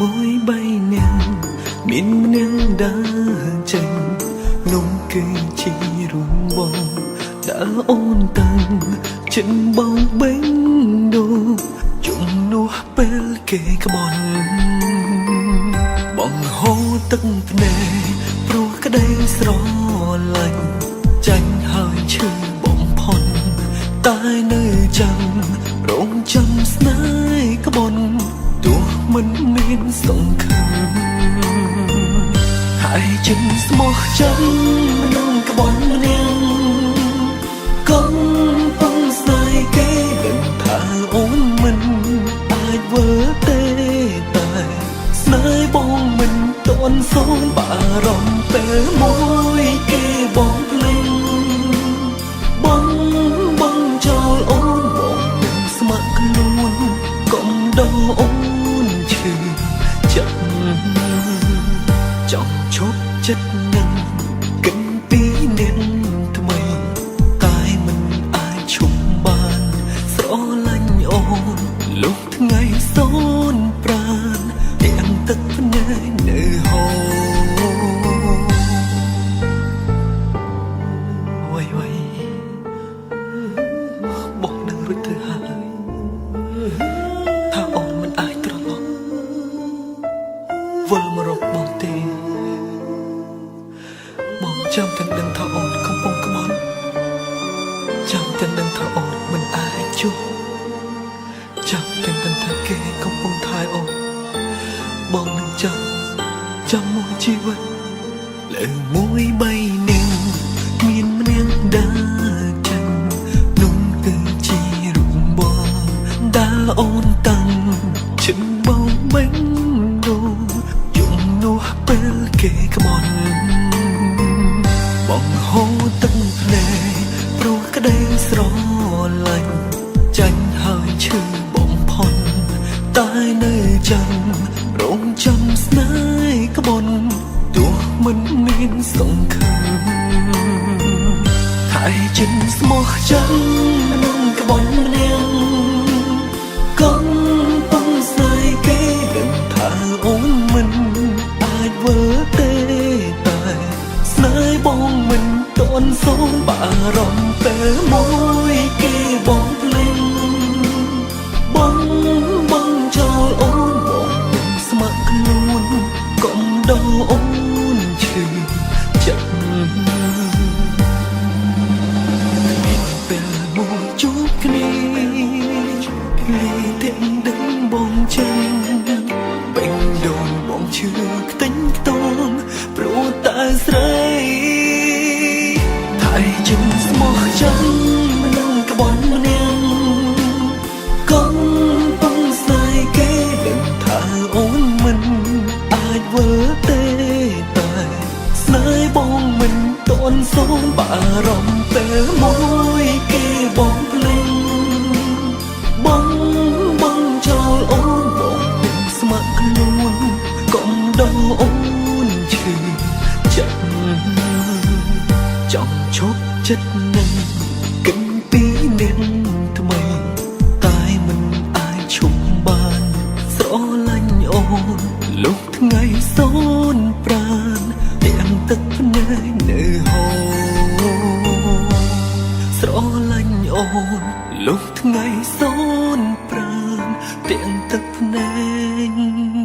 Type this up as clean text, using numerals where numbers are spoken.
មួយបីនាក់មានម្នាក់ដើរចេញនោះគឺជារួមបងដើរអូនតាំងចិនបងបេងដូជំនួសពេលគេក្បន់បងហូរទឹកភ្នែកព្រោះក្តីស្រឡាញ់ចាញ់ហើយឈឺបំផុតតែនៅចាំរងចាំស្នេហ៍ក្បន់ទោះមិនមានសង្ឃឹមហើយចិនស្មោះចាំនឹងក្បន់ម្នាក់កុំពំស្នេហ៍គេដឹងថាអូនមិនអាចវើទេតែស្នេហ៍បងមិនតន់សូនបារម្ភពេលមួយគេបងភ្លេងបងចូលអូនបងមិនស្ម័គ្រខ្លួនកុំដឹងអូនឈឺចិត្តចង់ឈប់ចិត្តនឹងគិនពីនាងថ្មីតែមិនអាចឈប់បានស្រឡាញ់អូនលុះថ្ងៃសូនប្រាណទាំងទឹកភ្នែកនៅហូរវៃបងនឹងរួចទៅហើយថាអូនមិនអាចត្រឡប់វិលមករកបងទេបងចាំតែដឹងថាអូនកំពុងក្បត់ចាំតែដឹងថាអូនមិនអាចជួបចាំតែដឹងថាគេកំពុងថែអូនបងនឹងចាំមួយជីវិតលើមួយបីនាងមានម្នាក់ដើរចេញនោះគឺជារូបបងដើរអូនតាំងជិនបងបេងដូជំនួសពេលគេក្បន់បងហូរទឹកភ្នែកព្រោះក្តីស្រឡាញ់ចាញ់ហើយឈឺបំផុតតែនៅចាំរងចាំស្នេហ៍ក្បន់ទោះមិនមានសង្ឃឹមហើយចិនស្មោះចាំនឹងក្បន់ម្នាក់កុំពំស្នេហ៍គេដឹងថាអូនមិនអាចវើទេតែស្នេហ៍បងមិនតន់សូនបារម្ភពេលមួយគេបងភ្លេងបងចូលអូនបងមិនស្ម័គ្រខ្លួនកុំដឹងអូនឈឺចិត្តមានពេលមួយជួបគ្នាលីទាំងដឹងបងចឹងបេងដូងបងឈឺខ្ទេញខ្ទងព្រោះតែស្រីថៃចិនស្មោះចាំនឹងក្បន់ម្នាក់កុំពំស្នេហ៍គេដឹងថាអូនមិនអាចវើទេតែស្នេហ៍បងមិនតន់សូនបារម្ភពេលមួយគេបងភ្លេងបងចូលអូនបងមិនស្ម័គ្រខ្លួនកុំដឹងអូនឈឺចិត្តចង់ឈប់ចិត្តនឹងគិនពីនាងថ្មីតែមិនអាចឈប់បានស្រឡាញ់អូនលុះថ្ងៃសូនប្រាណទាំងទឹកភ្នែកនៅហូរស្រឡាញ់អូនលុះថ្ងៃសូនប្រាណទាំងទឹកភ្នែក